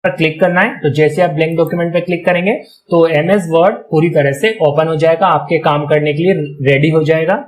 पर क्लिक करना है। तो जैसे आप ब्लैंक डॉक्यूमेंट पे क्लिक करेंगे तो एमएस वर्ड पूरी तरह से ओपन हो जाएगा, आपके काम करने के लिए रेडी हो जाएगा।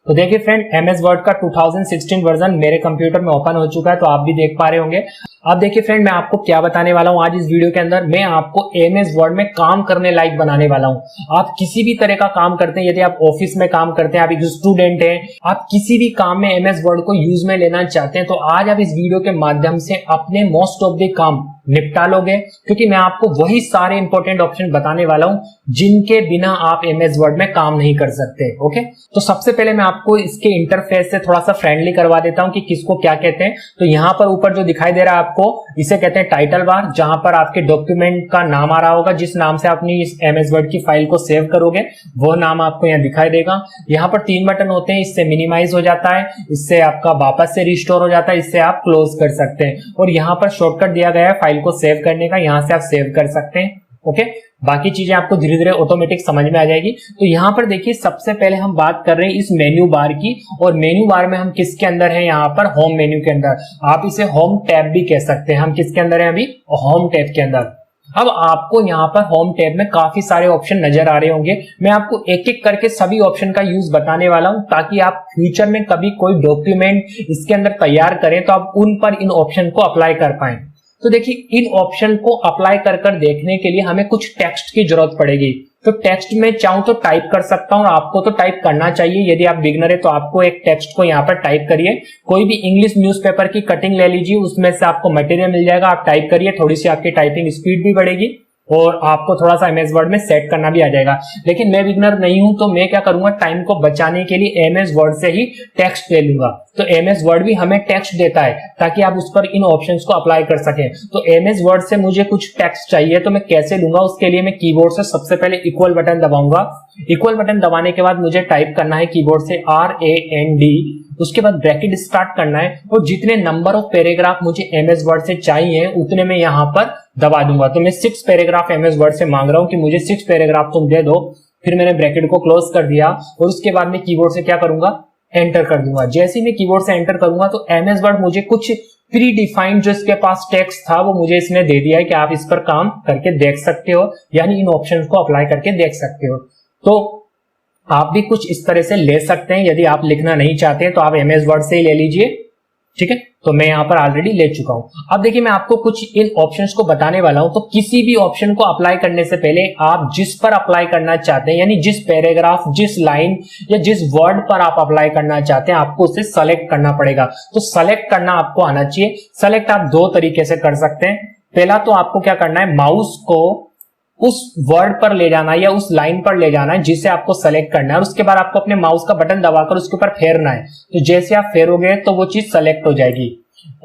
तो देखिए फ्रेंड, एमएस वर्ड का 2016 वर्जन मेरे कंप्यूटर में ओपन हो चुका है, तो आप भी देख पा रहे होंगे। अब देखिए फ्रेंड, मैं आपको क्या बताने वाला हूं आज इस वीडियो के अंदर। मैं आपको एमएस वर्ड में काम करने लायक बनाने वाला हूं। आप किसी भी तरह का काम करते हैं, यदि आप ऑफिस में काम करते हैं, आप एक स्टूडेंट हैं, आप किसी भी काम में एमएस वर्ड को यूज में लेना चाहते हैं, तो आज आप इस वीडियो के माध्यम से अपने मोस्ट ऑफ द काम निपटा लोगे, क्योंकि मैं आपको वही सारे इंपॉर्टेंट ऑप्शन बताने वाला हूं जिनके बिना आप एमएस वर्ड में काम नहीं कर सकते। ओके, तो सबसे पहले मैं आपको इसके इंटरफेस से थोड़ा सा फ्रेंडली करवा देता हूं कि किसको क्या कहते हैं। तो यहां पर ऊपर जो दिखाई दे रहा है आपको, इसे कहते हैं टाइटल बार, जहां पर आपके डॉक्यूमेंट का नाम आ रहा होगा, जिस नाम से अपनी इस एमएस वर्ड की फाइल को सेव करोगे वो नाम आपको यहां दिखाई देगा। यहां पर 3 बटन होते हैं, इससे मिनिमाइज हो जाता है, इससे आपका वापस से रिस्टोर हो जाता है, इससे आप क्लोज कर सकते हैं। और यहां पर शॉर्टकट दिया गया है फाइल को सेव करने का, यहां से आप सेव कर सकते हैं। ओके, बाकी चीजें आपको धीरे धीरे ऑटोमेटिक समझ में आ जाएगी। तो यहां पर देखिए, सबसे पहले हम बात कर रहे हैं इस मेन्यू बार की, और मेन्यू बार में हम किसके अंदर हैं, यहां पर होम मेन्यू के अंदर। आप इसे होम टैब भी कह सकते हैं। हम किसके अंदर हैं अभी, होम टैब के अंदर। अब आपको यहां पर होम टैब में काफी सारे ऑप्शन नजर आ रहे होंगे। मैं आपको एक एक करके सभी ऑप्शन का यूज बताने वाला हूं, ताकि आप फ्यूचर में कभी कोई डॉक्यूमेंट इसके अंदर तैयार करें तो आप उन पर इन ऑप्शन को अप्लाई कर पाएं। तो देखिए, इन ऑप्शन को अप्लाई कर देखने के लिए हमें कुछ टेक्स्ट की जरूरत पड़ेगी। तो टेक्स्ट में चाहूं तो टाइप कर सकता हूं, आपको तो टाइप करना चाहिए। यदि आप बिगनर है तो आपको एक टेक्स्ट को यहां पर टाइप करिए। कोई भी इंग्लिश न्यूज़पेपर की कटिंग ले लीजिए, उसमें से आपको मटेरियल मिल जाएगा, आप टाइप करिए। थोड़ी सी आपकी टाइपिंग स्पीड भी बढ़ेगी और आपको थोड़ा सा एमएस वर्ड में सेट करना भी आ जाएगा। लेकिन मैं बिगनर नहीं हूं, तो मैं क्या करूंगा, टाइम को बचाने के लिए एमएस वर्ड से ही टेक्स्ट ले लूंगा। तो एमएस वर्ड भी हमें टेक्स्ट देता है ताकि आप उस पर इन ऑप्शंस को अप्लाई कर सकें। तो एमएस वर्ड से मुझे कुछ टेक्स्ट चाहिए, तो मैं कैसे लूंगा, उसके लिए मैं कीबोर्ड से सबसे पहले इक्वल बटन दबाऊंगा। इक्वल बटन दबाने के बाद मुझे टाइप करना है कीबोर्ड से RAND, उसके बाद ब्रैकेट स्टार्ट करना है, और जितने नंबर ऑफ पैराग्राफ मुझे एमएस वर्ड से चाहिए उतने में यहां पर दबा दूंगा। तो मैं 6 पैराग्राफ एमएस वर्ड से मांग रहा हूं कि मुझे 6 पैराग्राफ तुम दे दो। फिर मैंने ब्रैकेट को क्लोज कर दिया और उसके बाद मैं कीबोर्ड से क्या करूंगा, एंटर कर दूंगा। जैसे ही मैं कीबोर्ड से एंटर करूंगा तो एमएस वर्ड मुझे कुछ प्री डिफाइंड जो इसके पास टेक्स्ट था वो मुझे इसने दे दिया है कि आप इस पर काम करके देख सकते हो, यानी इन ऑप्शंस को अप्लाई करके देख सकते हो। तो आप भी कुछ इस तरह से ले सकते हैं। यदि आप लिखना नहीं चाहते तो आप एमएस वर्ड से ही ले लीजिए, ठीक है। तो मैं यहां पर ऑलरेडी ले चुका हूं। अब देखिए, मैं आपको कुछ इन ऑप्शंस को बताने वाला हूं। तो किसी भी ऑप्शन को अप्लाई करने से पहले आप जिस पर अप्लाई करना चाहते हैं, यानी जिस पैराग्राफ, जिस लाइन या जिस वर्ड पर आप अप्लाई करना चाहते हैं, आपको उसे सेलेक्ट करना पड़ेगा। तो सेलेक्ट करना आपको आना चाहिए। सेलेक्ट आप 2 तरीके से कर सकते हैं। पहला तो आपको क्या करना है, माउस को उस वर्ड पर ले जाना है या उस लाइन पर ले जाना है जिसे आपको सेलेक्ट करना है, और उसके बाद आपको अपने माउस का बटन दबाकर उसके ऊपर फेरना है। तो जैसे आप फेरोगे तो वो चीज सेलेक्ट हो जाएगी।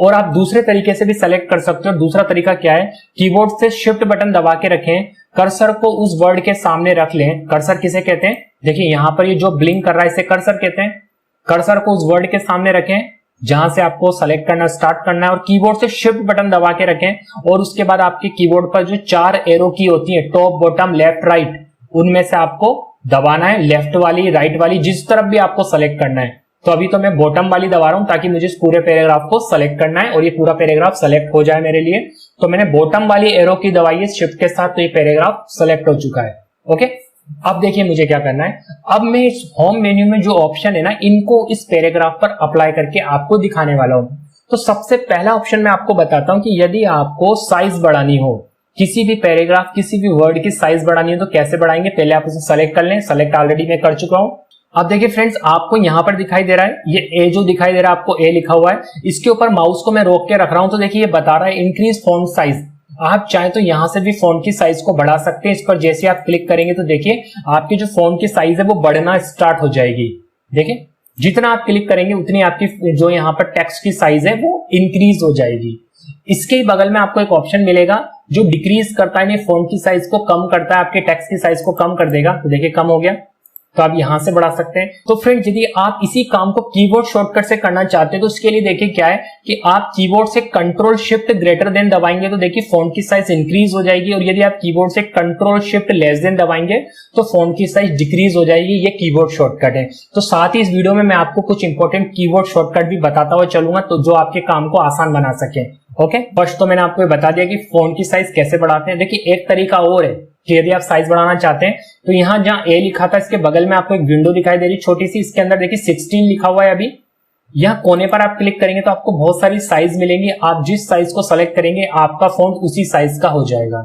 और आप दूसरे तरीके से भी सेलेक्ट कर सकते हो। दूसरा तरीका क्या है, कीबोर्ड से शिफ्ट बटन दबा के रखें, कर्सर को उस वर्ड के सामने रख लें। कर्सर किसे कहते हैं, देखिए यहां पर ये जो ब्लिंक कर रहा है इसे कर्सर कहते हैं। कर्सर को उस वर्ड के सामने रखें जहां से आपको सेलेक्ट करना स्टार्ट करना है, और कीबोर्ड से शिफ्ट बटन दबा के रखें। और उसके बाद आपके कीबोर्ड पर जो 4 एरो की होती है, टॉप, बॉटम, लेफ्ट, राइट, उनमें से आपको दबाना है, लेफ्ट वाली, राइट वाली, जिस तरफ भी आपको सेलेक्ट करना है। तो अभी तो मैं बॉटम वाली दबा रहा हूं ताकि मुझे इस पूरे पैराग्राफ को सेलेक्ट करना है और ये पूरा पैराग्राफ सेलेक्ट हो जाए मेरे लिए। तो मैंने बॉटम वाली एरो की दबाई है शिफ्ट के साथ, तो ये पैराग्राफ सेलेक्ट हो चुका है। ओके, अब देखिए मुझे क्या करना है। अब मैं इस होम मेन्यू में जो ऑप्शन है ना, इनको इस पैराग्राफ पर अप्लाई करके आपको दिखाने वाला हूं। तो सबसे पहला ऑप्शन मैं आपको बताता हूं कि यदि आपको साइज बढ़ानी हो, किसी भी पैराग्राफ, किसी भी वर्ड की साइज बढ़ानी हो तो कैसे बढ़ाएंगे। पहले आप उसे सेलेक्ट कर लें। सेलेक्ट ऑलरेडी मैं कर चुका हूं। अब देखिए फ्रेंड्स, आपको यहां पर दिखाई दे रहा है, ये ए जो दिखाई दे रहा है आपको, ए लिखा हुआ है, इसके ऊपर माउस को मैं रोक के रख रहा हूं। तो देखिए ये बता रहा है इंक्रीज फॉन्ट साइज। आप चाहें तो यहां से भी फॉन्ट की साइज को बढ़ा सकते हैं। इस पर जैसे आप क्लिक करेंगे तो देखिए आपकी जो फॉन्ट की साइज है वो बढ़ना स्टार्ट हो जाएगी। देखिए जितना आप क्लिक करेंगे उतनी आपकी जो यहाँ पर टेक्स्ट की साइज है वो इंक्रीज हो जाएगी। इसके बगल में आपको एक ऑप्शन मिलेगा जो डिक्रीज करता है, फॉन्ट की साइज को कम करता है, आपके टेक्स्ट की साइज को कम कर देगा। तो देखिए कम हो गया, तो आप यहां से बढ़ा सकते हैं। तो फ्रेंड्स, यदि आप इसी काम को कीबोर्ड शॉर्टकट से करना चाहते हैं तो उसके लिए देखिए क्या है कि आप कीबोर्ड से कंट्रोल शिफ्ट ग्रेटर देन दबाएंगे तो देखिए फॉन्ट की साइज इंक्रीज हो जाएगी, और यदि आप कीबोर्ड से कंट्रोल शिफ्ट लेस देन दबाएंगे तो फॉन्ट की साइज डिक्रीज हो जाएगी। ये कीबोर्ड शॉर्टकट है। तो साथ ही इस वीडियो में मैं आपको कुछ इंपॉर्टेंट कीबोर्ड शॉर्टकट भी बताता हुआ चलूंगा, तो जो आपके काम को आसान बना सके। ओके, फर्स्ट तो मैंने आपको बता दिया कि फोन की साइज कैसे बढ़ाते हैं। देखिए एक तरीका और है कि यदि आप साइज बढ़ाना चाहते हैं तो यहाँ जहाँ ए लिखा था इसके बगल में आपको एक विंडो दिखाई दे रही छोटी सी, इसके अंदर देखिए 16 लिखा हुआ है। अभी यहाँ कोने पर आप क्लिक करेंगे तो आपको बहुत सारी साइज मिलेंगी। आप जिस साइज को सेलेक्ट करेंगे आपका फोन उसी साइज का हो जाएगा।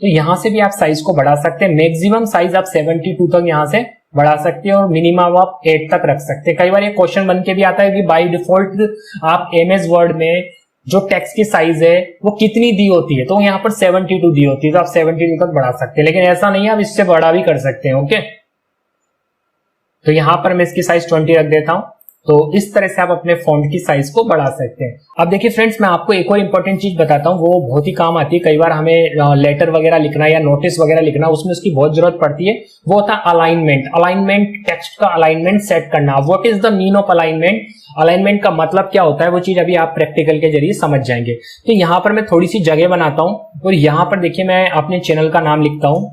तो यहाँ से भी आप साइज को बढ़ा सकते हैं। मैक्सिमम साइज आप 72 तक यहाँ से बढ़ा सकते हैं और मिनिमम आप 8 तक रख सकते हैं। कई बार ये क्वेश्चन बन के भी आता है कि बाय डिफॉल्ट आप एमएस वर्ड में जो टेक्स्ट की साइज है वो कितनी दी होती है, तो यहाँ पर 72 दी होती है, तो आप 72 तक बढ़ा सकते हैं। लेकिन ऐसा नहीं है, आप इससे बड़ा भी कर सकते हैं। ओके, तो यहां पर मैं इसकी साइज 20 रख देता हूं। तो इस तरह से आप अपने फॉन्ट की साइज को बढ़ा सकते हैं। अब देखिए फ्रेंड्स, मैं आपको एक और इंपॉर्टेंट चीज बताता हूं, वो बहुत ही काम आती है। कई बार हमें लेटर वगैरह लिखना या नोटिस वगैरह लिखना, उसमें उसकी बहुत जरूरत पड़ती है। वो होता है अलाइनमेंट। अलाइनमेंट, टेक्स्ट का अलाइनमेंट सेट करना। What is the mean of alignment? Alignment का मतलब क्या होता है, वो चीज अभी आप प्रैक्टिकल के जरिए समझ जाएंगे। तो यहाँ पर मैं थोड़ी सी जगह बनाता हूं और यहाँ पर देखिए मैं अपने चैनल का नाम लिखता हूं।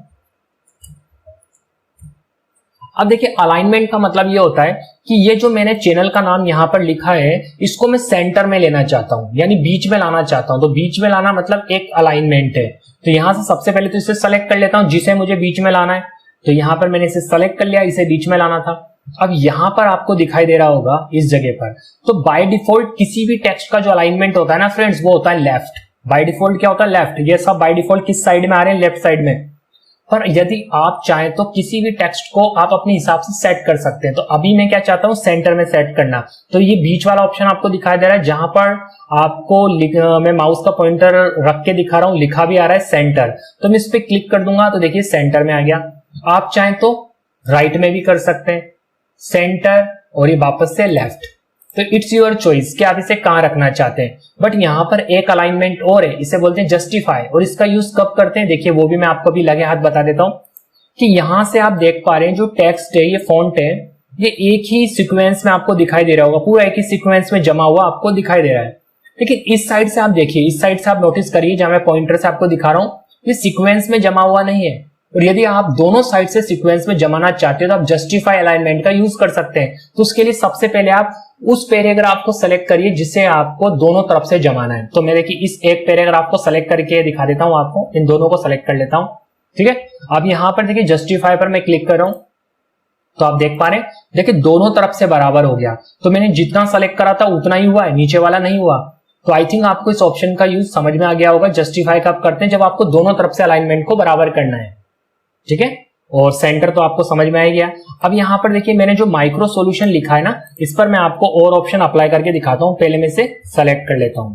अब देखिए अलाइनमेंट का मतलब ये होता है कि ये जो मैंने चैनल का नाम यहाँ पर लिखा है इसको मैं सेंटर में लेना चाहता हूं, यानी बीच में लाना चाहता हूं। तो बीच में लाना मतलब एक अलाइनमेंट है। तो यहां से सबसे पहले तो इसे सेलेक्ट कर लेता हूं जिसे मुझे बीच में लाना है। तो यहां पर मैंने इसे सेलेक्ट कर लिया, इसे बीच में लाना था। अब यहां पर आपको दिखाई दे रहा होगा इस जगह पर, तो बाय डिफॉल्ट किसी भी टेक्स्ट का जो अलाइनमेंट होता है ना फ्रेंड्स, वो होता है लेफ्ट। बाय डिफॉल्ट क्या होता है? लेफ्ट। ये सब बाय डिफॉल्ट किस साइड में आ रहे हैं? लेफ्ट साइड में। पर यदि आप चाहें तो किसी भी टेक्स्ट को आप अपने हिसाब से सेट कर सकते हैं। तो अभी मैं क्या चाहता हूं? सेंटर में सेट करना। तो ये बीच वाला ऑप्शन आपको दिखाई दे रहा है, जहां पर आपको मैं माउस का पॉइंटर रख के दिखा रहा हूं, लिखा भी आ रहा है सेंटर। तो मैं इस पर क्लिक कर दूंगा तो देखिए सेंटर में आ गया। आप चाहें तो राइट में भी कर सकते हैं, सेंटर और ये वापस से लेफ्ट। तो इट्स योर चॉइस कि आप इसे कहां रखना चाहते हैं। बट यहां पर एक अलाइनमेंट और है, इसे बोलते हैं जस्टिफाई। और इसका यूज कब करते हैं देखिए वो भी मैं आपको भी लगे हाथ बता देता हूं कि यहां से आप देख पा रहे हैं जो टेक्स्ट है, ये फॉन्ट है, ये एक ही सीक्वेंस में आपको दिखाई दे रहा होगा, पूरा एक ही सीक्वेंस में जमा हुआ आपको दिखाई दे रहा है। लेकिन इस साइड से आप देखिए, इस साइड से आप नोटिस करिए जहां मैं पॉइंटर से आपको दिखा रहा हूं, ये सीक्वेंस में जमा हुआ नहीं है। और यदि आप दोनों साइड से सीक्वेंस में जमाना चाहते हैं तो आप जस्टिफाई अलाइनमेंट का यूज कर सकते हैं। तो उसके लिए सबसे पहले आप उस पैराग्राफ को सेलेक्ट करिए जिसे आपको दोनों तरफ से जमाना है। तो मैं देखिए इस एक पैराग्राफ को सेलेक्ट करके दिखा देता हूं आपको, इन दोनों को सेलेक्ट कर लेता हूं। ठीक है, अब यहां पर देखिए जस्टिफाई पर मैं क्लिक कर रहा हूं तो आप देख पा रहे हैं, देखिए दोनों तरफ से बराबर हो गया। तो मैंने जितना सेलेक्ट करा था उतना ही हुआ है, नीचे वाला नहीं हुआ। तो आई थिंक आपको इस ऑप्शन का यूज समझ में आ गया होगा। जस्टिफाई कब करते हैं? जब आपको दोनों तरफ से अलाइनमेंट को बराबर करना है। ठीक है, और सेंटर तो आपको समझ में आ गया। अब यहां पर देखिए मैंने जो माइक्रो सॉल्यूशन लिखा है ना, इस पर मैं आपको और ऑप्शन अप्लाई करके दिखाता हूं। पहले मैं इसे सेलेक्ट कर लेता हूं।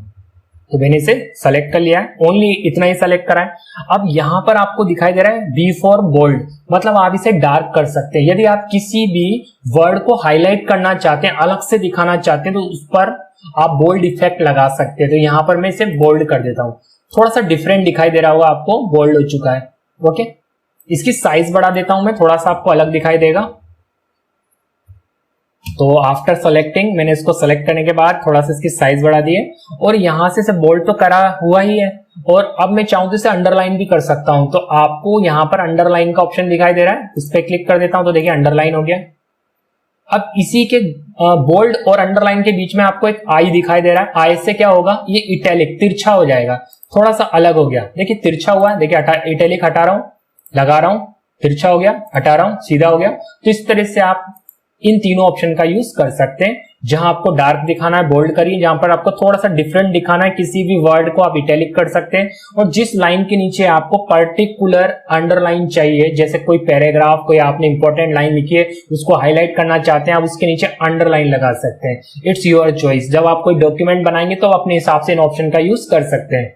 तो मैंने इसे सेलेक्ट कर लिया है, ओनली इतना ही सेलेक्ट करा है। अब यहां पर आपको दिखाई दे रहा है बी फॉर बोल्ड, मतलब आप इसे डार्क कर सकते हैं। यदि आप किसी भी वर्ड को हाईलाइट करना चाहते हैं, अलग से दिखाना चाहते हैं, तो उस पर आप बोल्ड इफेक्ट लगा सकते हैं। तो यहां पर मैं इसे बोल्ड कर देता हूं, थोड़ा सा डिफरेंट दिखाई दे रहा होगा आपको, बोल्ड हो चुका है। ओके, इसकी साइज बढ़ा देता हूं मैं, थोड़ा सा आपको अलग दिखाई देगा। तो आफ्टर सेलेक्टिंग, मैंने इसको सेलेक्ट करने के बाद थोड़ा सा इसकी साइज बढ़ा दी है और यहां से बोल्ड तो करा हुआ ही है। और अब मैं चाहूं तो इसे अंडरलाइन भी कर सकता हूं। तो आपको यहां पर अंडरलाइन का ऑप्शन दिखाई दे रहा है, उस पर क्लिक कर देता हूं तो देखिए अंडरलाइन हो गया। अब इसी के बोल्ड और अंडरलाइन के बीच में आपको एक आई दिखाई दे रहा है। आई से क्या होगा? ये इटैलिक, तिरछा हो जाएगा, थोड़ा सा अलग हो गया। देखिए तिरछा हुआ है, देखिए इटैलिक हटा रहा हूं, लगा रहा हूं, तिरछा हो गया, हटा रहा हूं, सीधा हो गया। तो इस तरह से आप इन तीनों ऑप्शन का यूज कर सकते हैं। जहां आपको डार्क दिखाना है बोल्ड करिए, जहां पर आपको थोड़ा सा डिफरेंट दिखाना है किसी भी वर्ड को आप इटैलिक कर सकते हैं। और जिस लाइन के नीचे आपको पर्टिकुलर अंडरलाइन चाहिए, जैसे कोई पैराग्राफ, कोई आपने इंपॉर्टेंट लाइन लिखी है उसको हाईलाइट करना चाहते हैं, आप उसके नीचे अंडरलाइन लगा सकते हैं। It's your choice. जब आप कोई डॉक्यूमेंट बनाएंगे तो अपने हिसाब से इन ऑप्शन का यूज कर सकते हैं।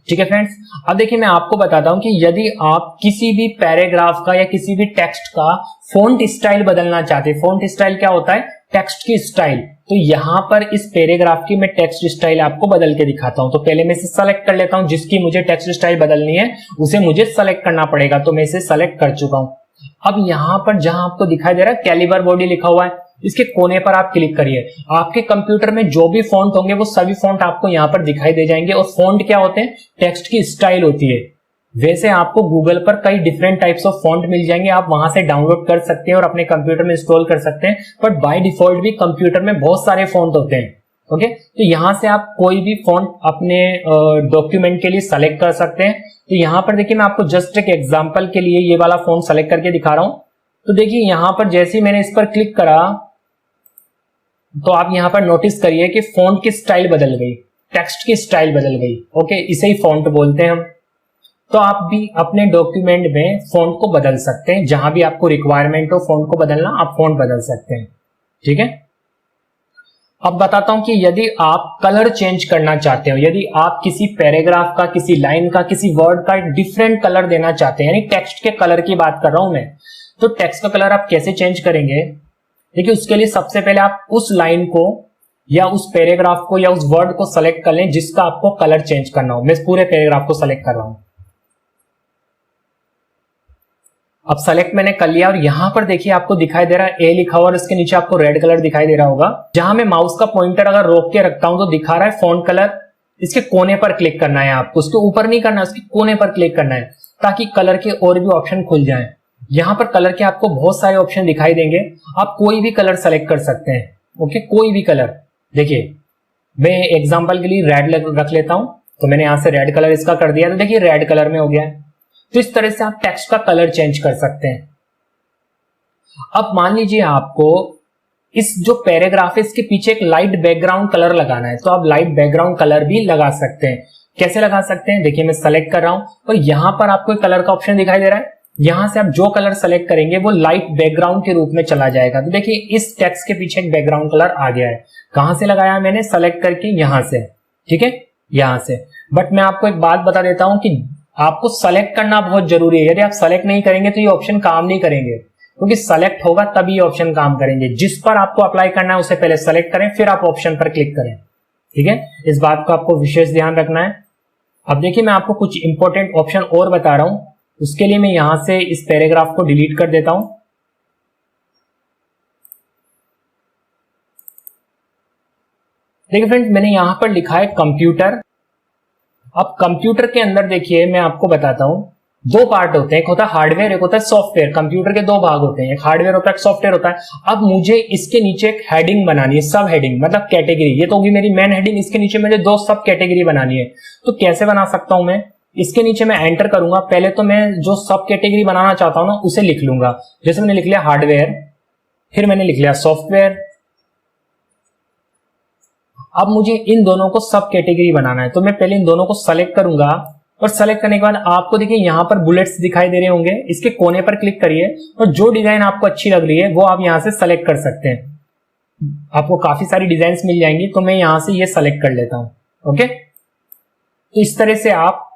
ठीक है फ्रेंड्स, अब देखिए मैं आपको बताता हूं कि यदि आप किसी भी पैराग्राफ का या किसी भी टेक्स्ट का फॉन्ट स्टाइल बदलना चाहते हैं। फॉन्ट स्टाइल क्या होता है? टेक्स्ट की स्टाइल। तो यहां पर इस पैराग्राफ की मैं टेक्स्ट स्टाइल आपको बदल के दिखाता हूं। तो पहले मैं इसे सेलेक्ट कर लेता हूं, जिसकी मुझे टेक्स्ट स्टाइल बदलनी है उसे मुझे सेलेक्ट करना पड़ेगा। तो मैं इसे सेलेक्ट कर चुका हूं। अब यहां पर जहां आपको दिखाई दे रहा है कैलिबर बॉडी लिखा हुआ है, इसके कोने पर आप क्लिक करिए। आपके कंप्यूटर में जो भी फॉन्ट होंगे वो सभी फॉन्ट आपको यहां पर दिखाई दे जाएंगे। और फॉन्ट क्या होते हैं? टेक्स्ट की स्टाइल होती है। वैसे आपको गूगल पर कई डिफरेंट टाइप्स ऑफ फॉन्ट मिल जाएंगे, आप वहां से डाउनलोड कर सकते हैं और अपने कंप्यूटर में इंस्टॉल कर सकते हैं। बट बाय डिफॉल्ट भी कंप्यूटर में बहुत सारे फॉन्ट होते हैं। ओके, तो यहां से आप कोई भी फॉन्ट अपने डॉक्यूमेंट के लिए सेलेक्ट कर सकते हैं। तो यहां पर देखिए मैं आपको जस्ट एक एग्जांपल के लिए ये वाला फॉन्ट सेलेक्ट करके दिखा रहा हूं। तो देखिए यहां पर जैसे ही मैंने इस पर क्लिक करा तो आप यहां पर नोटिस करिए कि फॉन्ट की स्टाइल बदल गई, टेक्स्ट की स्टाइल बदल गई। ओके, इसे ही फॉन्ट बोलते हैं हम। तो आप भी अपने डॉक्यूमेंट में फॉन्ट को बदल सकते हैं, जहां भी आपको रिक्वायरमेंट हो फॉन्ट को बदलना, आप फॉन्ट बदल सकते हैं। ठीक है, अब बताता हूं कि यदि आप कलर चेंज करना चाहते हो, यदि आप किसी पैराग्राफ का, किसी लाइन का, किसी वर्ड का डिफरेंट कलर देना चाहते हैं, यानी टेक्स्ट के कलर की बात कर रहा हूं मैं, तो टेक्स्ट का कलर आप कैसे चेंज करेंगे? देखिए उसके लिए सबसे पहले आप उस लाइन को या उस पैराग्राफ को या उस वर्ड को सेलेक्ट कर लें जिसका आपको कलर चेंज करना हो। मैं इस पूरे पैराग्राफ को सेलेक्ट कर रहा हूं। अब सेलेक्ट मैंने कर लिया और यहां पर देखिए आपको दिखाई दे रहा है ए लिखा हुआ और इसके नीचे आपको रेड कलर दिखाई दे रहा होगा। जहां मैं माउस का पॉइंटर अगर रोक के रखता हूं तो दिखा रहा है फॉन्ट कलर। इसके कोने पर क्लिक करना है आपको, उसके ऊपर नहीं करना है, उसके कोने पर क्लिक करना है ताकि कलर के और भी ऑप्शन खुल जाएं। यहां पर कलर के आपको बहुत सारे ऑप्शन दिखाई देंगे, आप कोई भी कलर सेलेक्ट कर सकते हैं। ओके, कोई भी कलर। देखिए मैं एग्जांपल के लिए रेड रख लेता हूं, तो मैंने यहां से रेड कलर इसका कर दिया, तो देखिए रेड कलर में हो गया है। तो इस तरह से आप टेक्स्ट का कलर चेंज कर सकते हैं। अब मान लीजिए आपको इस जो पैराग्राफ है इसके पीछे एक लाइट बैकग्राउंड कलर लगाना है, तो आप लाइट बैकग्राउंड कलर भी लगा सकते हैं। कैसे लगा सकते हैं? देखिए मैं सेलेक्ट कर रहा हूं और यहां पर आपको कलर का ऑप्शन दिखाई दे रहा है। यहां से आप जो कलर सेलेक्ट करेंगे वो लाइट बैकग्राउंड के रूप में चला जाएगा। तो देखिए इस टेक्स्ट के पीछे एक बैकग्राउंड कलर आ गया है। कहां से लगाया मैंने? सेलेक्ट करके यहां से। ठीक है, यहां से। बट मैं आपको एक बात बता देता हूं कि आपको सेलेक्ट करना बहुत जरूरी है। यदि आप सेलेक्ट नहीं करेंगे तो ये ऑप्शन काम नहीं करेंगे, क्योंकि सेलेक्ट होगा तभी ये ऑप्शन काम करेंगे। जिस पर आपको अप्लाई करना है उसे पहले सेलेक्ट करें, फिर आप ऑप्शन पर क्लिक करें। ठीक है, इस बात को आपको विशेष ध्यान रखना है। अब देखिए मैं आपको कुछ इंपॉर्टेंट ऑप्शन और बता रहा हूं, उसके लिए मैं यहां से इस पैराग्राफ को डिलीट कर देता हूं। देखिए फ्रेंड्स, मैंने यहां पर लिखा है कंप्यूटर। अब कंप्यूटर के अंदर देखिए मैं आपको बताता हूं, दो पार्ट होते हैं, एक होता है हार्डवेयर, एक होता है सॉफ्टवेयर। कंप्यूटर के दो भाग होते हैं, एक हार्डवेयर होता है, एक सॉफ्टवेयर होता है। अब मुझे इसके नीचे एक हेडिंग बनानी है, सब हेडिंग मतलब कैटेगरी। ये तो होगी मेरी मेन हेडिंग, इसके नीचे मुझे दो सब कैटेगरी बनानी है। तो कैसे बना सकता हूं मैं? इसके नीचे मैं एंटर करूंगा, पहले तो मैं जो सब कैटेगरी बनाना चाहता हूं ना उसे लिख लूंगा। जैसे मैंने लिख लिया हार्डवेयर, फिर मैंने लिख लिया सॉफ्टवेयर। अब मुझे इन दोनों को सब कैटेगरी बनाना है, तो मैं पहले इन दोनों को सेलेक्ट करूंगा और सेलेक्ट करने के बाद आपको देखिए यहां पर बुलेट्स दिखाई दे रहे होंगे, इसके कोने पर क्लिक करिए और जो डिजाइन आपको अच्छी लग रही है वो आप यहां से सेलेक्ट कर सकते हैं। आपको काफी सारी डिजाइन मिल जाएंगी, तो मैं यहां से ये सेलेक्ट कर लेता हूं। ओके, तो इस तरह से आप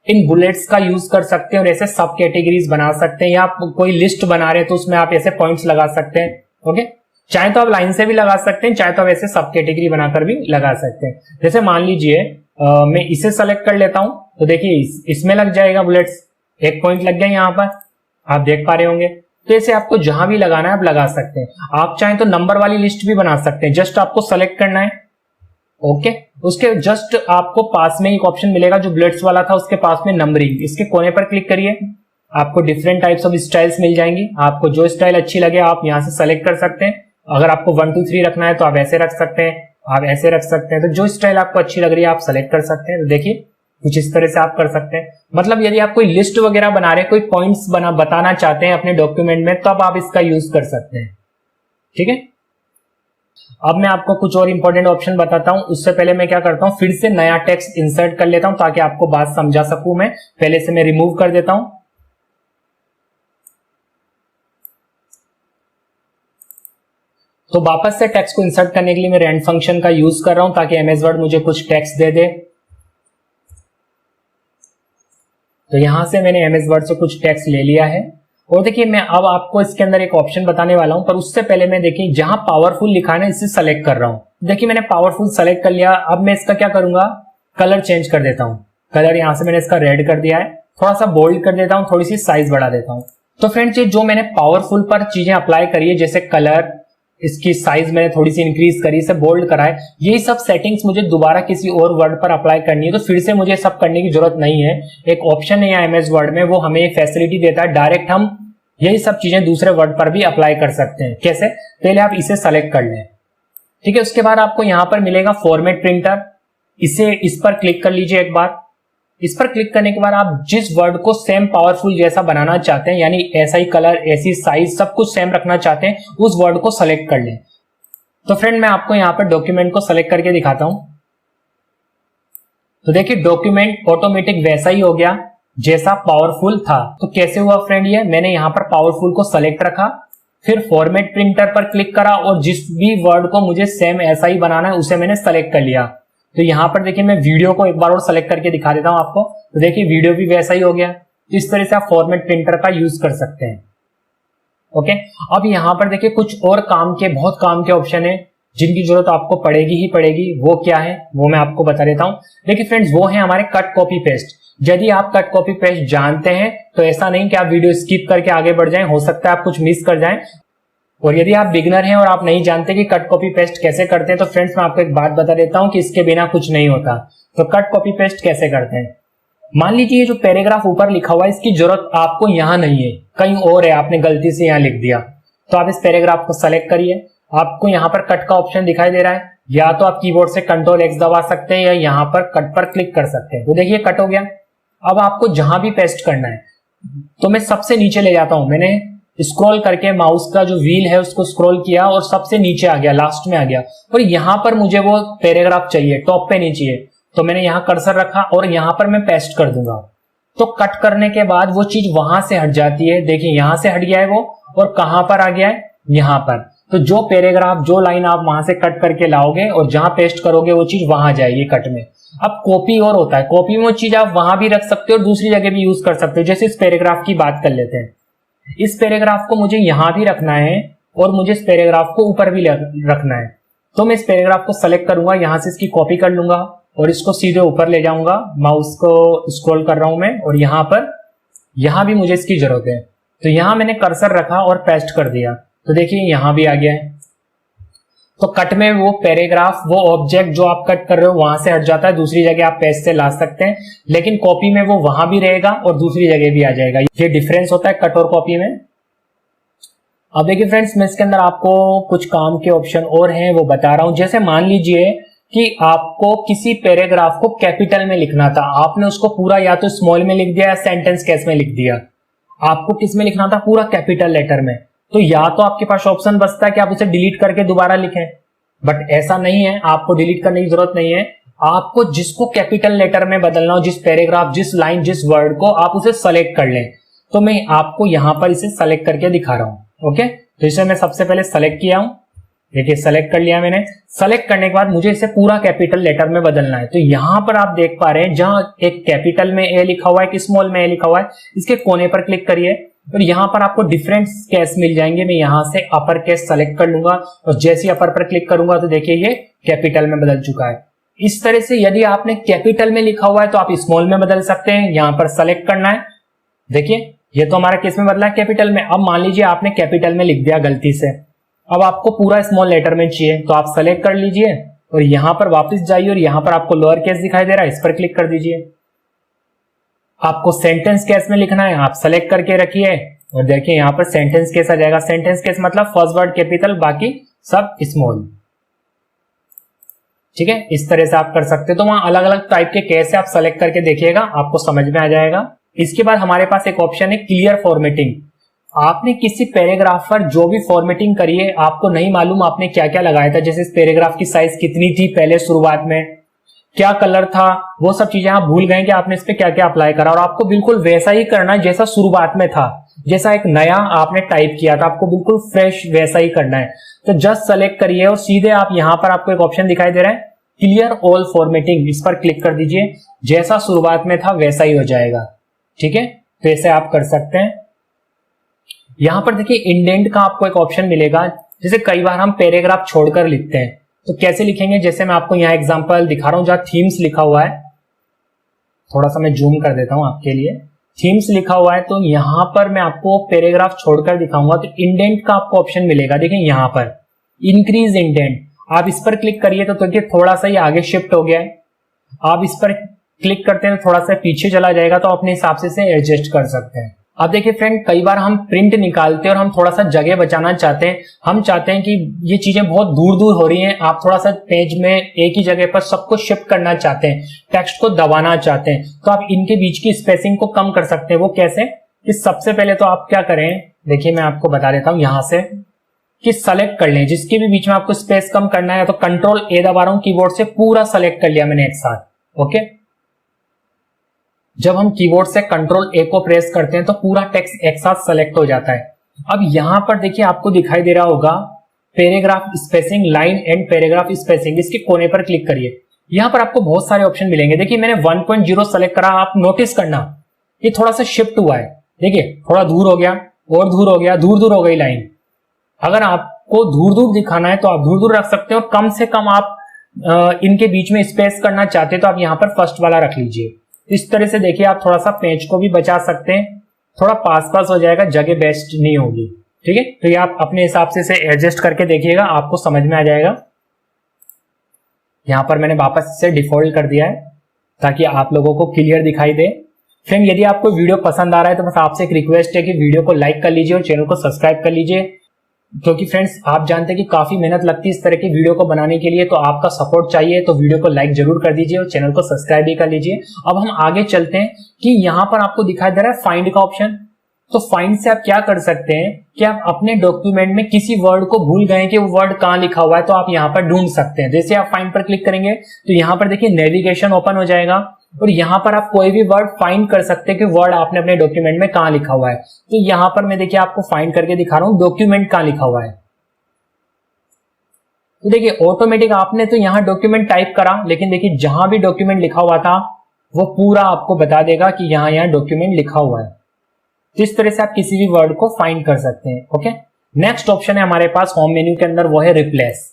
इन बुलेट्स का यूज कर सकते हैं और ऐसे सब कैटेगरीज बना सकते हैं, या आप कोई लिस्ट बना रहे हैं तो उसमें आप ऐसे पॉइंट्स लगा सकते हैं। ओके, चाहे तो आप लाइन से भी लगा सकते हैं, चाहे तो आप ऐसे सब कैटेगरी बनाकर भी लगा सकते हैं। जैसे मान लीजिए मैं इसे सेलेक्ट कर लेता हूं, तो देखिए इसमें लग जाएगा बुलेट्स, एक पॉइंट लग गया यहां पर, आप देख पा रहे होंगे। तो ऐसे आपको जहां भी लगाना है आप लगा सकते हैं। आप चाहें तो नंबर वाली लिस्ट भी बना सकते हैं, जस्ट आपको सेलेक्ट करना है। ओके, उसके जस्ट आपको पास में एक ऑप्शन मिलेगा जो बुलेट्स वाला था, उसके पास में नंबरिंग, इसके कोने पर क्लिक करिए, आपको डिफरेंट टाइप्स ऑफ स्टाइल्स मिल जाएंगी। आपको जो स्टाइल अच्छी लगे आप यहां से सेलेक्ट कर सकते हैं। अगर आपको 1 2 3 रखना है तो आप ऐसे रख सकते हैं, आप ऐसे रख सकते हैं। तो जो स्टाइल आपको अच्छी लग रही है आप सेलेक्ट कर सकते हैं। तो देखिए कुछ इस तरह से आप कर सकते हैं। मतलब यदि आप कोई लिस्ट वगैरह बना रहे हैं, कोई पॉइंट्स बताना चाहते हैं अपने डॉक्यूमेंट में, तब आप इसका यूज कर सकते हैं। ठीक है, अब मैं आपको कुछ और इंपॉर्टेंट ऑप्शन बताता हूं। उससे पहले मैं क्या करता हूं, फिर से नया टेक्स्ट इंसर्ट कर लेता हूं ताकि आपको बात समझा सकूं। मैं पहले से मैं रिमूव कर देता हूं। तो वापस से टेक्स्ट को इंसर्ट करने के लिए मैं रेंड फंक्शन का यूज कर रहा हूं ताकि एमएस वर्ड मुझे कुछ टेक्स्ट दे दे। तो यहां से मैंने एमएस वर्ड से कुछ टेक्स्ट ले लिया है और देखिए मैं अब आपको इसके अंदर एक ऑप्शन बताने वाला हूं, पर उससे पहले मैं देखिए जहां पावरफुल लिखा है ना इसे सेलेक्ट कर रहा हूं। देखिए मैंने पावरफुल सेलेक्ट कर लिया। अब मैं इसका क्या करूंगा, कलर चेंज कर देता हूं। कलर यहां से मैंने इसका रेड कर दिया है, थोड़ा सा बोल्ड कर देता हूं, थोड़ी सी साइज बढ़ा देता हूं। तो फ्रेंड्स ये जो मैंने पावरफुल पर चीजें अप्लाई करी है, जैसे कलर, इसकी साइज मैंने थोड़ी सी इंक्रीज करी, इसे बोल्ड करा है, यही सब सेटिंग्स मुझे दोबारा किसी और वर्ड पर अप्लाई करनी है, तो फिर से मुझे सब करने की जरूरत नहीं है। एक ऑप्शन है यहाँ एमएस वर्ड में, वो हमें फैसिलिटी देता है, डायरेक्ट हम यही सब चीजें दूसरे वर्ड पर भी अप्लाई कर सकते हैं। कैसे? पहले आप इसे सेलेक्ट कर लें। ठीक है, उसके बाद आपको यहां पर मिलेगा फॉर्मेट प्रिंटर, इस पर क्लिक कर लीजिए एक बार। इस पर क्लिक करने के बाद आप जिस वर्ड को सेम पावरफुल जैसा बनाना चाहते हैं, यानी ऐसा ही कलर, ऐसी साइज, सब कुछ सेम रखना चाहते हैं, उस वर्ड को सेलेक्ट कर लें। तो फ्रेंड मैं आपको यहां पर डॉक्यूमेंट को सेलेक्ट करके दिखाता हूं। तो देखिए डॉक्यूमेंट ऑटोमेटिक वैसा ही हो गया जैसा पावरफुल था। तो कैसे हुआ फ्रेंड, ये मैंने यहां पर पावरफुल को सेलेक्ट रखा, फिर फॉर्मेट प्रिंटर पर क्लिक करा और जिस भी वर्ड को मुझे सेम ऐसा ही बनाना है उसे मैंने सेलेक्ट कर लिया। तो यहां पर देखिए मैं वीडियो को एक बार और सेलेक्ट करके दिखा देता हूं आपको। तो देखिए वीडियो भी वैसा ही हो गया। तो इस तरह से आप फॉर्मेट प्रिंटर का यूज कर सकते हैं। ओके, अब यहां पर देखिए कुछ और बहुत काम के ऑप्शन है जिनकी जरूरत आपको पड़ेगी ही पड़ेगी। वो क्या है वो मैं आपको बता देता हूं। देखिए फ्रेंड्स, वो है हमारे कट कॉपी पेस्ट। यदि आप कट कॉपी पेस्ट जानते हैं तो ऐसा नहीं कि आप वीडियो स्किप करके आगे बढ़ जाएं, हो सकता है आप कुछ मिस कर जाएं। और यदि आप बिगनर हैं और आप नहीं जानते कि कट कॉपी पेस्ट कैसे करते हैं, तो फ्रेंड्स मैं आपको एक बात बता देता हूं कि इसके बिना कुछ नहीं होता। तो कट कॉपी पेस्ट कैसे करते हैं, मान लीजिए ये जो पैराग्राफ ऊपर लिखा हुआ है इसकी जरूरत आपको यहां नहीं है, कहीं और है, आपने गलती से यहां लिख दिया। तो आप इस पैराग्राफ को सेलेक्ट करिए। आपको यहां पर कट का ऑप्शन दिखाई दे रहा है, या तो आप कीबोर्ड से Ctrl+X दबा सकते हैं या यहां पर कट पर क्लिक कर सकते हैं। तो देखिए कट हो गया। अब आपको जहां भी पेस्ट करना है, तो मैं सबसे नीचे ले जाता हूं। मैंने स्क्रॉल करके माउस का जो व्हील है उसको स्क्रॉल किया और सबसे नीचे आ गया, लास्ट में आ गया। और यहां पर मुझे वो पैराग्राफ चाहिए, टॉप पे नहीं चाहिए। तो मैंने यहां कर्सर रखा और यहां पर मैं पेस्ट कर दूंगा। तो कट करने के बाद वो चीज वहां से हट जाती है। देखिए यहां से हट गया है वो, और कहां पर आ गया है, यहां पर। तो जो पैराग्राफ, जो लाइन आप वहां से कट करके लाओगे और जहां पेस्ट करोगे वो चीज वहां जाएगी कट में। अब कॉपी और होता है, कॉपी में वो चीज आप वहां भी रख सकते हो और दूसरी जगह भी यूज कर सकते हो। जैसे इस पैराग्राफ की बात कर लेते हैं, इस पैराग्राफ को मुझे यहां भी रखना है और मुझे इस पैराग्राफ को ऊपर भी रखना है। तो मैं इस पैराग्राफ को सेलेक्ट करूंगा, यहां से इसकी कॉपी कर लूंगा और इसको सीधे ऊपर ले जाऊंगा। माउस को स्क्रॉल कर रहा हूं मैं, और यहां भी मुझे इसकी जरूरत है। तो यहां मैंने कर्सर रखा और पेस्ट कर दिया। तो देखिए यहां भी आ गया है। तो कट में वो पैराग्राफ, वो ऑब्जेक्ट जो आप कट कर रहे हो वहां से हट जाता है, दूसरी जगह आप पेस्ट से ला सकते हैं। लेकिन कॉपी में वो वहां भी रहेगा और दूसरी जगह भी आ जाएगा। ये डिफरेंस होता है कट और कॉपी में। अब देखिए फ्रेंड्स, मैं इसके अंदर आपको कुछ काम के ऑप्शन और हैं वो बता रहा हूं। जैसे मान लीजिए कि आपको किसी पैराग्राफ को कैपिटल में लिखना था, आपने उसको पूरा या तो स्मॉल में लिख दिया या सेंटेंस केस में लिख दिया। आपको किस में लिखना था, पूरा कैपिटल लेटर में। तो या तो आपके पास ऑप्शन बचता है कि आप उसे डिलीट करके दोबारा लिखें, बट ऐसा नहीं है, आपको डिलीट करने की जरूरत नहीं है। आपको जिसको कैपिटल लेटर में बदलना हो, जिस पैराग्राफ, जिस लाइन, जिस वर्ड को, आप उसे सेलेक्ट कर लें। तो मैं आपको यहां पर इसे सेलेक्ट करके दिखा रहा हूं। ओके, तो इसे मैं सबसे पहले सेलेक्ट किया हूं। देखिए सेलेक्ट कर लिया मैंने। सेलेक्ट करने के बाद मुझे इसे पूरा कैपिटल लेटर में बदलना है। तो यहां पर आप देख पा रहे हैं, जहां एक कैपिटल में ए लिखा हुआ है, एक स्मॉल में ए लिखा हुआ है, इसके कोने पर क्लिक करिए और यहां पर आपको डिफरेंट केस मिल जाएंगे। मैं यहां से अपर केस सेलेक्ट कर लूंगा और जैसे अपर पर क्लिक करूंगा तो देखिए ये कैपिटल में बदल चुका है। इस तरह से यदि आपने कैपिटल में लिखा हुआ है तो आप स्मॉल में बदल सकते हैं। यहां पर सेलेक्ट करना है। देखिए ये तो हमारा केस में बदला है कैपिटल में। अब मान लीजिए आपने कैपिटल में लिख दिया गलती से, अब आपको पूरा स्मॉल लेटर में चाहिए, तो आप सेलेक्ट कर लीजिए और यहां पर वापस जाइए और यहां पर आपको लोअर केस दिखाई दे रहा है, इस पर क्लिक कर दीजिए। आपको सेंटेंस केस में लिखना है, आप सेलेक्ट करके रखिए और देखिए यहां पर सेंटेंस केस आ जाएगा। सेंटेंस केस मतलब फर्स्ट वर्ड कैपिटल, बाकी सब स्मॉल। ठीक है, इस तरह से आप कर सकते हो। तो वहां अलग अलग टाइप के केस है, आप सेलेक्ट करके देखिएगा, आपको समझ में आ जाएगा। इसके बाद हमारे पास एक ऑप्शन है क्लियर फॉर्मेटिंग। आपने किसी पैराग्राफ पर जो भी फॉर्मेटिंग करी है, आपको नहीं मालूम आपने क्या क्या लगाया था, जैसे इस पैराग्राफ की साइज कितनी थी पहले शुरुआत में, क्या कलर था, वो सब चीजें आप भूल गए कि आपने इस पे क्या क्या अप्लाई करा, और आपको बिल्कुल वैसा ही करना है जैसा शुरुआत में था, जैसा एक नया आपने टाइप किया था, आपको बिल्कुल फ्रेश वैसा ही करना है। तो जस्ट सेलेक्ट करिए और सीधे आप यहां पर आपको एक ऑप्शन दिखाई दे रहा है क्लियर ऑल फॉर्मेटिंग, इस पर क्लिक कर दीजिए। जैसा शुरुआत में था वैसा ही हो जाएगा। ठीक है, तो ऐसे आप कर सकते हैं। यहां पर देखिए इंडेंट का आपको एक ऑप्शन मिलेगा। जैसे कई बार हम पैराग्राफ छोड़कर लिखते हैं, तो कैसे लिखेंगे, जैसे मैं आपको यहाँ एग्जांपल दिखा रहा हूं जहां थीम्स लिखा हुआ है, थोड़ा सा मैं जूम कर देता हूं आपके लिए। थीम्स लिखा हुआ है, तो यहां पर मैं आपको पैराग्राफ छोड़कर दिखाऊंगा, तो इंडेंट का आपको ऑप्शन मिलेगा। देखिए यहां पर इंक्रीज इंडेंट, आप इस पर क्लिक करिए तो देखिए थोड़ा सा ही आगे शिफ्ट हो गया है। आप इस पर क्लिक करते हैं तो थोड़ा सा पीछे चला जाएगा, तो अपने हिसाब से इसे एडजस्ट कर सकते हैं। अब देखिए फ्रेंड, कई बार हम प्रिंट निकालते हैं और हम थोड़ा सा जगह बचाना चाहते हैं। हम चाहते हैं कि ये चीजें बहुत दूर दूर हो रही हैं, आप थोड़ा सा पेज में एक ही जगह पर सबको शिफ्ट करना चाहते हैं, टेक्स्ट को दबाना चाहते हैं, तो आप इनके बीच की स्पेसिंग को कम कर सकते हैं। वो कैसे? कि सबसे पहले तो आप क्या करें, देखिए मैं आपको बता देता हूं यहां से, कि सेलेक्ट कर लें जिसके भी बीच में आपको स्पेस कम करना है, तो कंट्रोल ए दबा रहा हूं कीबोर्ड से, पूरा सेलेक्ट कर लिया मैंने एक साथ। ओके, जब हम कीबोर्ड से कंट्रोल ए को प्रेस करते हैं तो पूरा टेक्स्ट एक साथ सेलेक्ट हो जाता है। अब यहां पर देखिए आपको दिखाई दे रहा होगा paragraph spacing, line and paragraph spacing, इसके कोने पर क्लिक करिए। यहां पर आपको बहुत सारे ऑप्शन मिलेंगे। देखिए मैंने 1.0 सेलेक्ट करा, आप नोटिस करना ये थोड़ा सा शिफ्ट हुआ है, देखिए थोड़ा दूर हो गया और दूर हो गया, दूर दूर हो गई लाइन। अगर आपको दूर दूर दिखाना है तो आप दूर दूर रख सकते हो, और कम से कम आप इनके बीच में स्पेस करना चाहते हैं तो आप यहां पर फर्स्ट वाला रख लीजिए। इस तरह से देखिए आप थोड़ा सा पेज को भी बचा सकते हैं, थोड़ा पास पास हो जाएगा, जगह बेस्ट नहीं होगी। ठीक है, तो ये आप अपने हिसाब से इसे एडजस्ट करके देखिएगा, आपको समझ में आ जाएगा। यहां पर मैंने वापस से डिफॉल्ट कर दिया है ताकि आप लोगों को क्लियर दिखाई दे। फ्रेंड, यदि आपको वीडियो पसंद आ रहा है तो बस आपसे एक रिक्वेस्ट है कि वीडियो को लाइक कर लीजिए और चैनल को सब्सक्राइब कर लीजिए, क्योंकि फ्रेंड्स आप जानते हैं कि काफी मेहनत लगती है इस तरह की वीडियो को बनाने के लिए, तो आपका सपोर्ट चाहिए। तो वीडियो को लाइक जरूर कर दीजिए और चैनल को सब्सक्राइब भी कर लीजिए। अब हम आगे चलते हैं कि यहाँ पर आपको दिखाई दे रहा है फाइंड का ऑप्शन। तो फाइंड से आप क्या कर सकते हैं कि आप अपने डॉक्यूमेंट में किसी वर्ड को भूल गए कि वो वर्ड कहाँ लिखा हुआ है, तो आप यहाँ पर ढूंढ सकते हैं। जैसे आप फाइंड पर क्लिक करेंगे तो यहाँ पर देखिए नेविगेशन ओपन हो जाएगा, और यहां पर आप कोई भी वर्ड फाइंड कर सकते हैं कि वर्ड आपने अपने डॉक्यूमेंट में कहां लिखा हुआ है। तो यहां पर मैं देखिए आपको फाइंड करके दिखा रहा हूं डॉक्यूमेंट कहां लिखा हुआ है। तो देखिए ऑटोमेटिक आपने तो यहां डॉक्यूमेंट टाइप करा, लेकिन देखिए जहां भी डॉक्यूमेंट लिखा हुआ था वो पूरा आपको बता देगा कि यहां डॉक्यूमेंट लिखा हुआ है। तो इस तरह से आप किसी भी वर्ड को फाइंड कर सकते हैं। ओके, नेक्स्ट ऑप्शन है हमारे पास होम मेन्यू के अंदर, वो है रिप्लेस।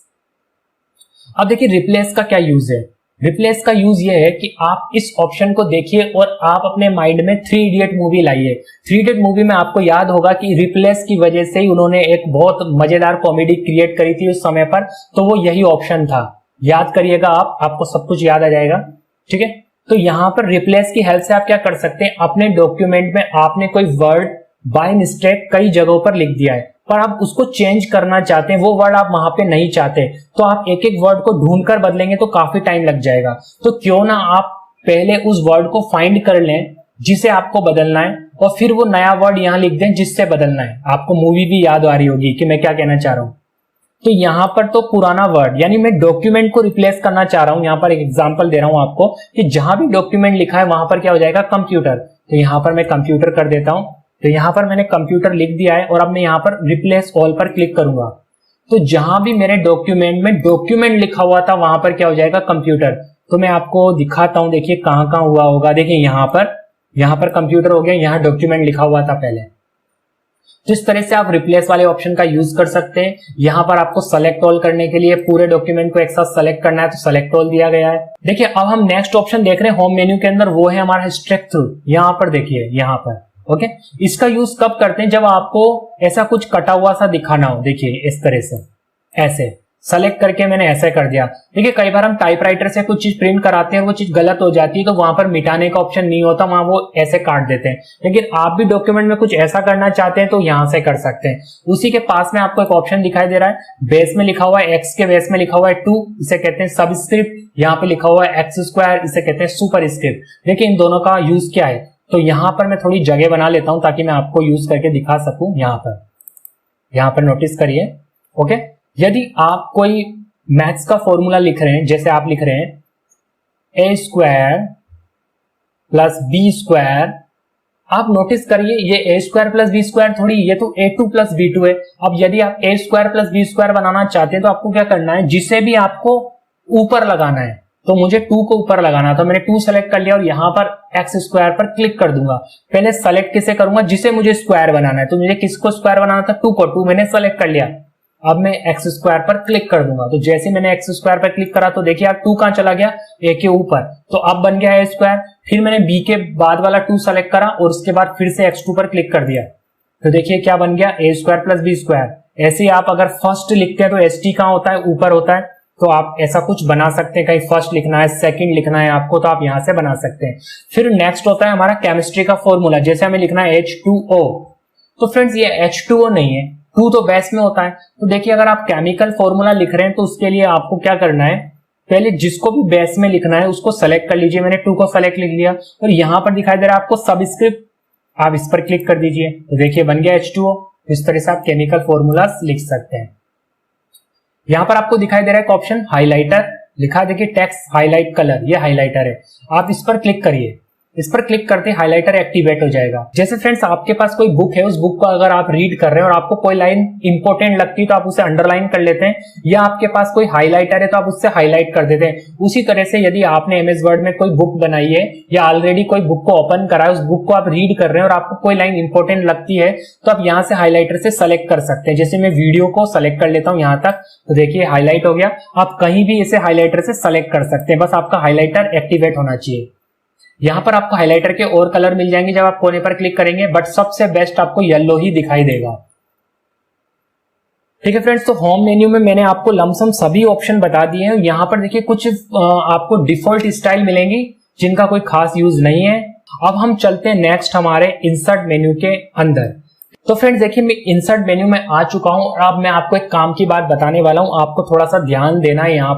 अब देखिए रिप्लेस का क्या यूज है। रिप्लेस का यूज ये है कि आप इस ऑप्शन को देखिए और आप अपने माइंड में 3 इडियट मूवी लाइए। 3 इडियट मूवी में आपको याद होगा कि रिप्लेस की वजह से ही उन्होंने एक बहुत मजेदार कॉमेडी क्रिएट करी थी उस समय पर, तो वो यही ऑप्शन था। याद करिएगा आप, आपको सब कुछ याद आ जाएगा। ठीक है, तो यहां पर रिप्लेस की हेल्प से आप क्या कर सकते हैं, अपने डॉक्यूमेंट में आपने कोई वर्ड बाय मिस्टेक कई जगहों पर लिख दिया है, पर आप उसको चेंज करना चाहते हैं, वो वर्ड आप वहां पे नहीं चाहते, तो आप एक एक वर्ड को ढूंढकर बदलेंगे तो काफी टाइम लग जाएगा। तो क्यों ना आप पहले उस वर्ड को फाइंड कर लें जिसे आपको बदलना है, और फिर वो नया वर्ड यहां लिख दें जिससे बदलना है। आपको मूवी भी याद आ रही होगी कि मैं क्या कहना चाह रहा हूं। तो यहां पर तो पुराना वर्ड, यानी मैं डॉक्यूमेंट को रिप्लेस करना चाह रहा हूं। यहां पर एक एग्जांपल दे रहा हूं आपको कि जहां भी डॉक्यूमेंट लिखा है वहां पर क्या हो जाएगा, कंप्यूटर। तो यहां पर मैं कंप्यूटर कर देता हूं। तो यहां पर मैंने कंप्यूटर लिख दिया है, और अब मैं यहां पर रिप्लेस ऑल पर क्लिक करूंगा। तो जहां भी मेरे डॉक्यूमेंट में डॉक्यूमेंट लिखा हुआ था वहां पर क्या हो जाएगा, कंप्यूटर। तो मैं आपको दिखाता हूं, देखिए कहां कहां हुआ होगा। देखिए यहां पर कंप्यूटर हो गया, यहां डॉक्यूमेंट लिखा हुआ था पहले। तो इस तरह से आप रिप्लेस वाले ऑप्शन का यूज कर सकते हैं। यहां पर आपको सेलेक्ट ऑल करने के लिए पूरे डॉक्यूमेंट को एक साथ सेलेक्ट करना है, तो सेलेक्ट ऑल दिया गया है। देखिए अब हम नेक्स्ट ऑप्शन देख रहे हैं होम मेन्यू के अंदर, वो है हमारा स्ट्रेक थ्रू। यहां पर देखिए, यहां पर ओके, इसका यूज कब करते हैं, जब आपको ऐसा कुछ कटा हुआ सा दिखाना हो। देखिए इस तरह से, ऐसे सेलेक्ट करके मैंने ऐसे कर दिया। देखिए कई बार हम टाइपराइटर से कुछ चीज प्रिंट कराते हैं, वो चीज गलत हो जाती है, तो वहां पर मिटाने का ऑप्शन नहीं होता, वहां वो ऐसे काट देते हैं। लेकिन आप भी डॉक्यूमेंट में कुछ ऐसा करना चाहते हैं तो यहां से कर सकते हैं। उसी के पास में आपको एक ऑप्शन दिखाई दे रहा है, बेस में लिखा हुआ है, एक्स के बेस में लिखा हुआ है 2, इसे कहते हैं सबस्क्रिप्ट। यहाँ पे लिखा हुआ है एक्स स्क्वायर, इसे कहते हैं सुपर स्क्रिप्ट। देखिए इन दोनों का यूज क्या है। तो यहां पर मैं थोड़ी जगह बना लेता हूं ताकि मैं आपको यूज करके दिखा सकूं। यहां पर नोटिस करिए। ओके, यदि आप कोई मैथ्स का फॉर्मूला लिख रहे हैं, जैसे आप लिख रहे हैं ए स्क्वायर प्लस बी स्क्वायर, आप नोटिस करिए ये ए स्क्वायर प्लस बी स्क्वायर थोड़ी, ये तो a2 प्लस b2 है। अब यदि आप ए स्क्वायर प्लस बी स्क्वायर बनाना चाहते हैं तो आपको क्या करना है, जिसे भी आपको ऊपर लगाना है, तो मुझे 2 को ऊपर लगाना था, मैंने 2 सेलेक्ट कर लिया और यहां पर एक्स स्क्वायर पर क्लिक कर दूंगा। पहले सेलेक्ट किसे करूंगा, जिसे मुझे स्क्वायर बनाना है। तो मुझे किसको स्क्वायर बनाना था, 2 को। 2 मैंने सेलेक्ट कर लिया। अब मैं एक्स स्क्वायर पर क्लिक कर दूंगा। तो जैसे मैंने एक्स स्क्वायर पर क्लिक करा तो देखिए आप 2 कहां चला गया, ए के ऊपर, तो अब बन गया ए स्क्वायर। फिर मैंने बी के बाद वाला 2 सेलेक्ट करा और उसके बाद फिर से x2 पर क्लिक कर दिया, तो देखिए क्या बन गया, ए स्क्वायर प्लस बी स्क्वायर। ऐसे ही आप अगर फर्स्ट लिखते हैं तो एस टी कहां होता है, ऊपर होता है। तो आप ऐसा कुछ बना सकते हैं, कहीं फर्स्ट लिखना है, सेकंड लिखना है आपको, तो आप यहां से बना सकते हैं। फिर नेक्स्ट होता है हमारा केमिस्ट्री का फॉर्मूला, जैसे हमें लिखना है H2O, तो फ्रेंड्स ये H2O नहीं है, 2 तो बेस में होता है। तो देखिए अगर आप केमिकल फॉर्मूला लिख रहे हैं तो उसके लिए आपको क्या करना है, पहले जिसको भी बेस में लिखना है उसको सेलेक्ट कर लीजिए। मैंने 2 को सेलेक्ट लिख लिया और यहां पर दिखाई दे रहा है आपको सबस्क्रिप्ट, आप इस पर क्लिक कर दीजिए तो देखिए बन गया H2O। इस तरह से आप केमिकल फॉर्मूलास लिख सकते हैं। यहां पर आपको दिखाई दे रहा है एक ऑप्शन हाइलाइटर, लिखा देखिए टेक्स्ट हाईलाइट कलर, ये हाइलाइटर है, आप इस पर क्लिक करिए। इस पर क्लिक करते हाइलाइटर एक्टिवेट हो जाएगा। जैसे फ्रेंड्स आपके पास कोई बुक है, उस बुक को अगर आप रीड कर रहे हैं और आपको कोई लाइन इंपॉर्टेंट लगती है तो आप उसे अंडरलाइन कर लेते हैं, या आपके पास कोई हाइलाइटर है तो आप उससे हाईलाइट कर देते हैं। उसी तरह से यदि आपने एमएस वर्ड में कोई बुक बनाई है या ऑलरेडी कोई बुक को ओपन करा है, उस बुक को आप रीड कर रहे हैं और आपको कोई लाइन इंपॉर्टेंट लगती है तो आप यहां से हाईलाइटर से सेलेक्ट कर सकते हैं। जैसे मैं वीडियो को सेलेक्ट कर लेता हूं यहां तक, तो देखिए हाईलाइट हो गया। आप कहीं भी इसे हाईलाइटर से सेलेक्ट कर सकते हैं, बस आपका हाईलाइटर एक्टिवेट होना चाहिए। यहां पर आपको हाइलाइटर के और कलर मिल जाएंगे जब आप कोने पर क्लिक करेंगे, बट सबसे बेस्ट आपको येलो ही दिखाई देगा। ठीक है फ्रेंड्स, तो होम मेन्यू में मैंने आपको लमसम सभी ऑप्शन बता दिए हैं। यहां पर देखिए कुछ आपको डिफॉल्ट स्टाइल मिलेंगी जिनका कोई खास यूज नहीं है। अब हम चलते हैं नेक्स्ट हमारे इंसर्ट मेन्यू के अंदर। तो फ्रेंड्स देखिए मैं इंसर्ट मेन्यू में आ चुका हूं और अब मैं आपको एक काम की बात बताने वाला हूं। आपको थोड़ा सा ध्यान देना है यहाँ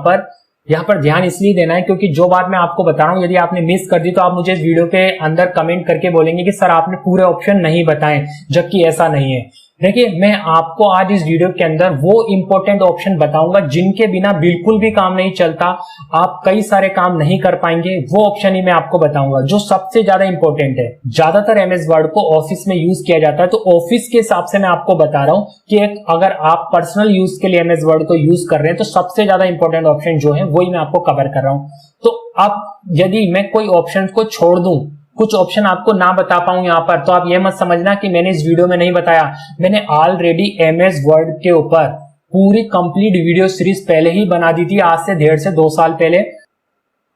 पर ध्यान इसलिए देना है क्योंकि जो बात मैं आपको बता रहा हूं यदि आपने मिस कर दी तो आप मुझे इस वीडियो के अंदर कमेंट करके बोलेंगे कि सर आपने पूरे ऑप्शन नहीं बताए, जबकि ऐसा नहीं है। देखिए मैं आपको आज इस वीडियो के अंदर वो इंपॉर्टेंट ऑप्शन बताऊंगा जिनके बिना बिल्कुल भी काम नहीं चलता, आप कई सारे काम नहीं कर पाएंगे। वो ऑप्शन ही मैं आपको बताऊंगा जो सबसे ज्यादा इंपॉर्टेंट है। ज्यादातर एमएस वर्ड को ऑफिस में यूज किया जाता है, तो ऑफिस के हिसाब से मैं आपको बता रहा हूं कि अगर आप पर्सनल यूज के लिए एमएस वर्ड को यूज कर रहे हैं तो सबसे ज्यादा इंपॉर्टेंट ऑप्शन जो है वही मैं आपको कवर कर रहा हूं। तो अब यदि मैं कोई ऑप्शन को छोड़ दूं, कुछ ऑप्शन आपको ना बता पाऊं यहां पर, तो आप ये मत समझना कि मैंने इस वीडियो में नहीं बताया। मैंने ऑलरेडी एमएस वर्ड के ऊपर पूरी कंप्लीट वीडियो सीरीज पहले ही बना दी थी, आज से 1.5 से 2 साल पहले,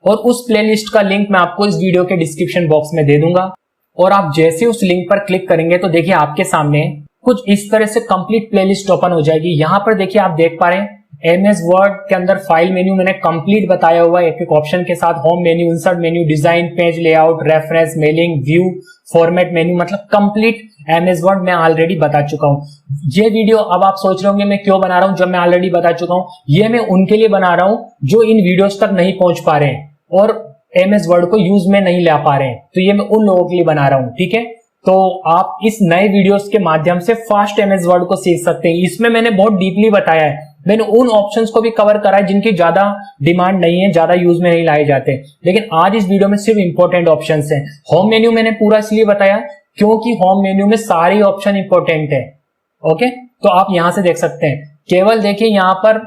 और उस प्लेलिस्ट का लिंक मैं आपको इस वीडियो के डिस्क्रिप्शन बॉक्स में दे दूंगा। और आप जैसे उस लिंक पर क्लिक करेंगे तो देखिए आपके सामने कुछ इस तरह से कंप्लीट प्लेलिस्ट ओपन हो जाएगी। यहां पर देखिए आप देख पा रहे हैं एमएस वर्ड के अंदर फाइल मेन्यू मैंने कंप्लीट बताया हुआ है एक एक ऑप्शन के साथ। Home menu, insert menu, design, page layout, reference, mailing, view, format menu, मतलब कंप्लीट एमएस वर्ड मैं ऑलरेडी बता चुका हूं। ये वीडियो अब आप सोच रहे होंगे मैं क्यों बना रहा हूं जब मैं ऑलरेडी बता चुका हूं। ये मैं उनके लिए बना रहा हूं जो इन वीडियोस तक नहीं पहुंच पा रहे हैं और एमएस वर्ड को यूज में नहीं ला पा रहे हैं, तो ये मैं उन लोगों के लिए बना रहा हूं। ठीक है, तो आप इस नए वीडियोस के माध्यम से फास्ट एमएस वर्ड को सीख सकते हैं। इसमें मैंने बहुत डीपली बताया है, मैंने उन ऑप्शंस को भी कवर करा है जिनकी ज्यादा डिमांड नहीं है, ज्यादा यूज में नहीं लाए जाते, लेकिन आज इस वीडियो में सिर्फ इंपॉर्टेंट ऑप्शंस हैं। होम मेन्यू मैंने पूरा इसलिए बताया क्योंकि होम मेन्यू में सारी ऑप्शन इंपॉर्टेंट है। ओके, तो आप यहां से देख सकते हैं। केवल देखिए यहां पर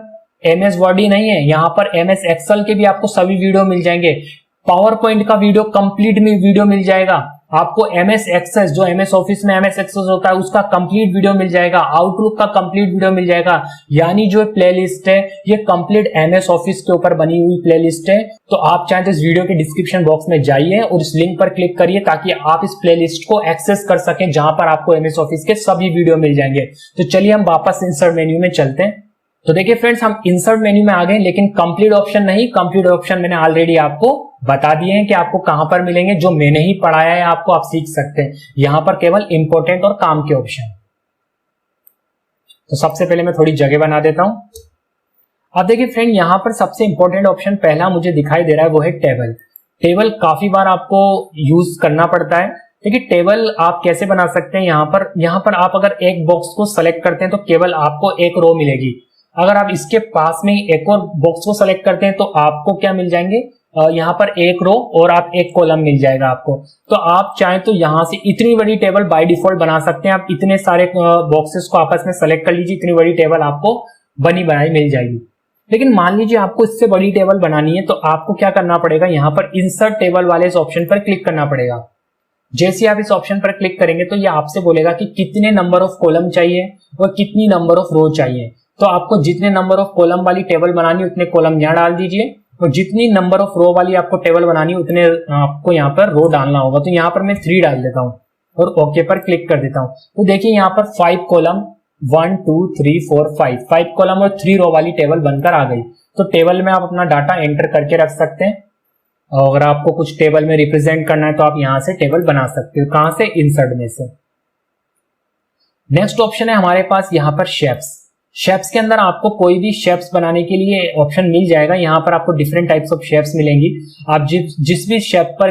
एमएस वर्ड ही नहीं है, यहां पर एमएस एक्सेल के भी आपको सभी वीडियो मिल जाएंगे। पावर पॉइंट का वीडियो कंप्लीट में वीडियो मिल जाएगा आपको। एमएस एक्सेस जो एमएस ऑफिस में एमएस एक्सेस होता है उसका कंप्लीट वीडियो मिल जाएगा। आउटलुक का कंप्लीट वीडियो मिल जाएगा। यानी जो प्लेलिस्ट है ये कंप्लीट एमएस ऑफिस के ऊपर बनी हुई प्लेलिस्ट है। तो आप चाहे तो इस वीडियो के डिस्क्रिप्शन बॉक्स में जाइए और इस लिंक पर क्लिक करिए ताकि आप इस प्लेलिस्ट को एक्सेस कर सकें जहां पर आपको एमएस ऑफिस के सभी वीडियो मिल जाएंगे। तो चलिए हम वापस इंसर्ट मेन्यू में चलते हैं। तो देखिए फ्रेंड्स हम इंसर्ट मेन्यू में आ गए, लेकिन कंप्लीट ऑप्शन नहीं। कंप्लीट ऑप्शन मैंने ऑलरेडी आपको बता दिए हैं कि आपको कहां पर मिलेंगे, जो मैंने ही पढ़ाया है आपको, आप सीख सकते हैं। यहां पर केवल इंपॉर्टेंट और काम के ऑप्शन। तो सबसे पहले मैं थोड़ी जगह बना देता हूं। अब देखिए फ्रेंड यहां पर सबसे इंपॉर्टेंट ऑप्शन पहला मुझे दिखाई दे रहा है, वो है टेबल। टेबल काफी बार आपको यूज करना पड़ता है। देखिए टेबल आप कैसे बना सकते हैं, यहां पर आप अगर एक बॉक्स को सेलेक्ट करते हैं तो केवल आपको एक रो मिलेगी। अगर आप इसके पास में एक और बॉक्स को सेलेक्ट करते हैं तो आपको क्या मिल जाएंगे, यहाँ पर एक रो और आप एक कॉलम मिल जाएगा आपको। तो आप चाहें तो यहां से इतनी बड़ी टेबल बाय डिफॉल्ट बना सकते हैं। आप इतने सारे बॉक्सेस को आपस में सेलेक्ट कर लीजिए, इतनी बड़ी टेबल आपको बनी बनाई मिल जाएगी। लेकिन मान लीजिए आपको इससे बड़ी टेबल बनानी है तो आपको क्या करना पड़ेगा, यहाँ पर इंसर्ट टेबल वाले इस ऑप्शन पर क्लिक करना पड़ेगा। जैसे आप इस ऑप्शन पर क्लिक करेंगे तो ये आपसे बोलेगा कि कितने नंबर ऑफ कॉलम चाहिए और कितनी नंबर ऑफ रो चाहिए। तो आपको जितने नंबर ऑफ कॉलम वाली टेबल बनानी उतने कॉलम यहाँ डाल दीजिए, और जितनी नंबर ऑफ रो वाली आपको टेबल बनानी उतने आपको यहाँ पर रो डालना होगा। तो यहाँ पर मैं 3 डाल देता हूँ और ओके पर क्लिक कर देता हूँ। तो देखिए यहाँ पर 5 कॉलम 1 2 3 4 5 कॉलम और 3 रो वाली टेबल बनकर आ गई। तो टेबल में आप अपना डाटा एंटर करके रख सकते हैं। अगर आपको कुछ टेबल में रिप्रेजेंट करना है तो आप यहां से टेबल बना सकते हो। कहां से? इंसर्ट में से। नेक्स्ट ऑप्शन है हमारे पास यहाँ पर शेप्स। शेप्स के अंदर आपको कोई भी शेप्स बनाने के लिए ऑप्शन मिल जाएगा। यहाँ पर आपको डिफरेंट टाइप्स ऑफ शेप्स मिलेंगी। आप जिस भी शेप पर